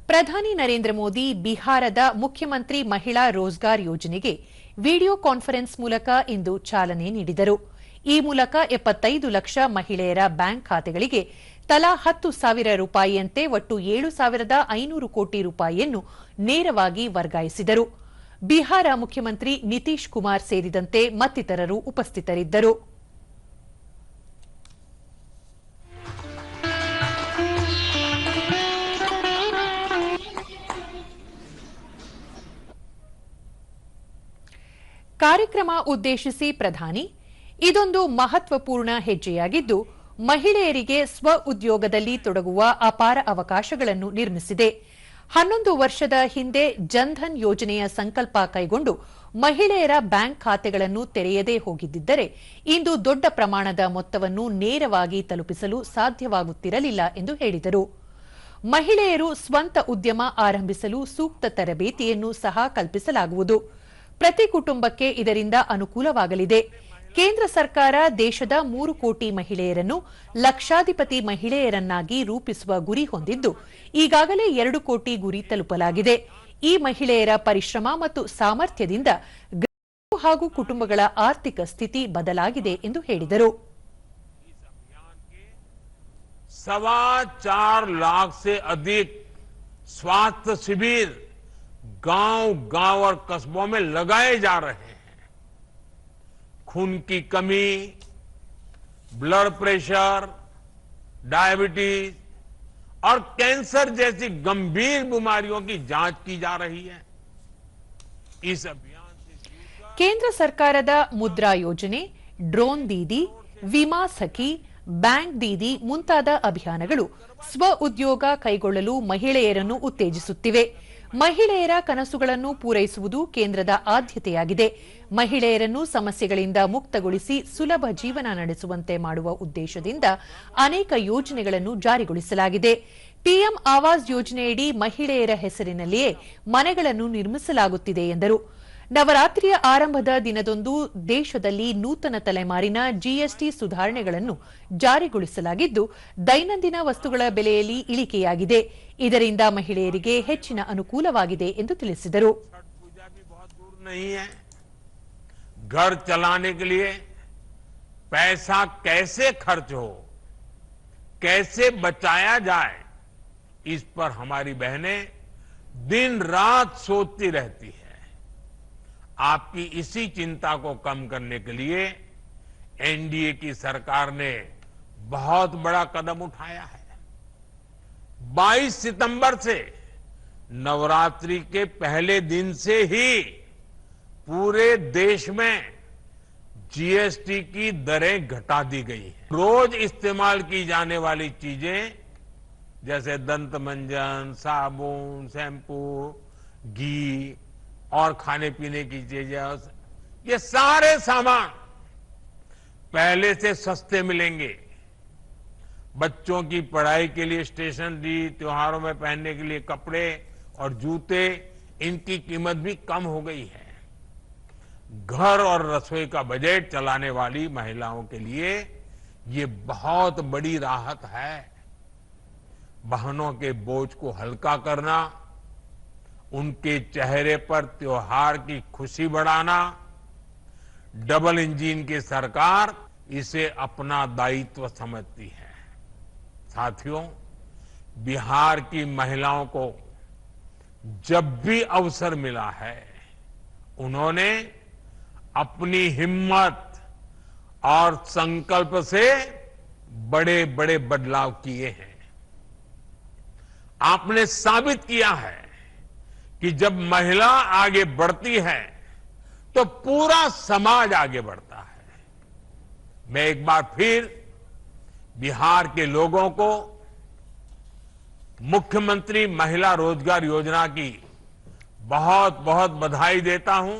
ಪ್ರಧಾನಿ ನರೇಂದ್ರ ಮೋದಿ ಬಿಹಾರದ ಮುಖ್ಯಮಂತ್ರಿ ಮಹಿಳಾ ರೋಜ್ಗಾರ್ ಯೋಜನೆಗೆ ವಿಡಿಯೋ ಕಾನ್ಫರೆನ್ಸ್ ಮೂಲಕ ಇಂದು ಚಾಲನೆ ನೀಡಿದರು. ಈ ಮೂಲಕ 75 ಲಕ್ಷ ಮಹಿಳೆಯರ ಬ್ಯಾಂಕ್ ಖಾತೆಗಳಿಗೆ ತಲಾ 10,000 ರೂಪಾಯಿಯಂತೆ ಒಟ್ಟು 7,500 ಕೋಟಿ ರೂಪಾಯಿಯನ್ನು ನೇರವಾಗಿ ವರ್ಗಾಯಿಸಿದರು. ಬಿಹಾರ ಮುಖ್ಯಮಂತ್ರಿ ನಿತೀಶ್ ಕುಮಾರ್ ಸೇರಿದಂತೆ ಮತ್ತಿತರರು ಉಪಸ್ಥಿತರಿದ್ದರು. ಕಾರ್ಯಕ್ರಮ ಉದ್ದೇಶಿಸಿ ಪ್ರಧಾನಿ, ಇದೊಂದು ಮಹತ್ವಪೂರ್ಣ ಹೆಜ್ಜೆಯಾಗಿದ್ದು, ಮಹಿಳೆಯರಿಗೆ ಸ್ವ ಉದ್ಯೋಗದಲ್ಲಿ ತೊಡಗುವ ಅಪಾರ ಅವಕಾಶಗಳನ್ನು ನಿರ್ಮಿಸಿದೆ. 11 ವರ್ಷದ ಹಿಂದೆ ಜನ್ಧನ್ ಯೋಜನೆಯ ಸಂಕಲ್ಪ ಕೈಗೊಂಡು ಮಹಿಳೆಯರ ಬ್ಯಾಂಕ್ ಖಾತೆಗಳನ್ನು ತೆರೆಯದೇ ಹೋಗಿದ್ದರೆ ಇಂದು ದೊಡ್ಡ ಪ್ರಮಾಣದ ಮೊತ್ತವನ್ನು ನೇರವಾಗಿ ತಲುಪಿಸಲು ಸಾಧ್ಯವಾಗುತ್ತಿರಲಿಲ್ಲ ಎಂದು ಹೇಳಿದರು. ಮಹಿಳೆಯರು ಸ್ವಂತ ಉದ್ಯಮ ಆರಂಭಿಸಲು ಸೂಕ್ತ ತರಬೇತಿಯನ್ನು ಸಹ ಕಲ್ಪಿಸಲಾಗುವುದು. ಪ್ರತಿ ಕುಟುಂಬಕ್ಕೆ ಇದರಿಂದ ಅನುಕೂಲವಾಗಲಿದೆ. ಕೇಂದ್ರ ಸರ್ಕಾರ ದೇಶದ 3 ಕೋಟಿ ಮಹಿಳೆಯರನ್ನು ಲಕ್ಷಾಧಿಪತಿ ಮಹಿಳೆಯರನ್ನಾಗಿ ರೂಪಿಸುವ ಗುರಿ ಹೊಂದಿದ್ದು, ಈಗಾಗಲೇ 2 ಕೋಟಿ ಗುರಿ ತಲುಪಲಾಗಿದೆ. ಈ ಮಹಿಳೆಯರ ಪರಿಶ್ರಮ ಮತ್ತು ಸಾಮರ್ಥ್ಯದಿಂದ ಗ್ರಾಮಗಳು ಹಾಗೂ ಕುಟುಂಬಗಳ ಆರ್ಥಿಕ ಸ್ಥಿತಿ ಬದಲಾಗಿದೆ ಎಂದು ಹೇಳಿದರು. 4.25 लाख से अधिक स्वास्थ्य शिविर गांव-गांव और कस्बों में लगाए जा रहे हैं. खून की कमी, ब्लड प्रेशर, डायबिटीज और कैंसर जैसी गंभीर बीमारियों की जांच की जा रही है. इस अभियान से ಕೇಂದ್ರ ಸರ್ಕಾರದ ಮುದ್ರಾ ಯೋಜನೆ, ಡ್ರೋನ್ ದೀದಿ, ವಿಮಾ ಸಖಿ, ಬ್ಯಾಂಕ್ ದೀದಿ ಮುಂತಾದ ಅಭಿಯಾನಗಳು ಸ್ವ ಉದ್ಯೋಗ ಕೈಗೊಳ್ಳಲು ಮಹಿಳೆಯರನ್ನು ಉತ್ತೇಜಿಸುತ್ತಿವೆ. ಮಹಿಳೆಯರ ಕನಸುಗಳನ್ನು ಪೂರೈಸುವುದು ಕೇಂದ್ರದ ಆದ್ಯತೆಯಾಗಿದೆ. ಮಹಿಳೆಯರನ್ನು ಸಮಸ್ಯೆಗಳಿಂದ ಮುಕ್ತಗೊಳಿಸಿ ಸುಲಭ ಜೀವನ ನಡೆಸುವಂತೆ ಮಾಡುವ ಉದ್ದೇಶದಿಂದ ಅನೇಕ ಯೋಜನೆಗಳನ್ನು ಜಾರಿಗೊಳಿಸಲಾಗಿದೆ. ಪಿಎಂ ಆವಾಸ್ ಯೋಜನೆಯಡಿ ಮಹಿಳೆಯರ ಹೆಸರಿನಲ್ಲಿಯೇ ಮನೆಗಳನ್ನು ನಿರ್ಮಿಸಲಾಗುತ್ತಿದೆ ಎಂದರು. ನವರಾತ್ರಿಯ ಆರಂಭದ ದಿನದಂದು ದೇಶದಲ್ಲಿ ನೂತನ ತಲೆಮಾರಿನ ಜಿಎಸ್ಟಿ ಸುಧಾರಣೆಗಳನ್ನು ಜಾರಿಗೊಳಿಸಲಾಗಿದ್ದು, ದೈನಂದಿನ ವಸ್ತುಗಳ ಬೆಲೆಯಲ್ಲಿ ಇಳಿಕೆಯಾಗಿದೆ. ಇದರಿಂದ ಮಹಿಳೆಯರಿಗೆ ಹೆಚ್ಚಿನ ಅನುಕೂಲವಾಗಿದೆ ಎಂದು ತಿಳಿಸಿದರು. घर चलाने के लिए पैसा कैसे खर्च हो, कैसे बचाया जाए, इस पर हमारी बहनें दिन रात सोचती रहती है. आपकी इसी चिंता को कम करने के लिए एनडीए की सरकार ने बहुत बड़ा कदम उठाया है. 22 सितंबर से नवरात्रि के पहले दिन से ही पूरे देश में जीएसटी की दरें घटा दी गई हैं. रोज इस्तेमाल की जाने वाली चीजें जैसे दंत मंजन, साबुन, शैम्पू, घी और खाने पीने की चीजें, ये सारे सामान पहले से सस्ते मिलेंगे. बच्चों की पढ़ाई के लिए स्टेशनरी, त्योहारों में पहनने के लिए कपड़े और जूते, इनकी कीमत भी कम हो गई है. घर और रसोई का बजट चलाने वाली महिलाओं के लिए ये बहुत बड़ी राहत है. बहनों के बोझ को हल्का करना, उनके चेहरे पर त्योहार की खुशी बढ़ाना, डबल इंजन की सरकार इसे अपना दायित्व समझती है. साथियों, बिहार की महिलाओं को जब भी अवसर मिला है, उन्होंने अपनी हिम्मत और संकल्प से बड़े बड़े बदलाव किए हैं. आपने साबित किया है कि जब महिला आगे बढ़ती है तो पूरा समाज आगे बढ़ता है. मैं एक बार फिर बिहार के लोगों को मुख्यमंत्री महिला रोजगार योजना की बहुत बहुत बधाई देता हूं.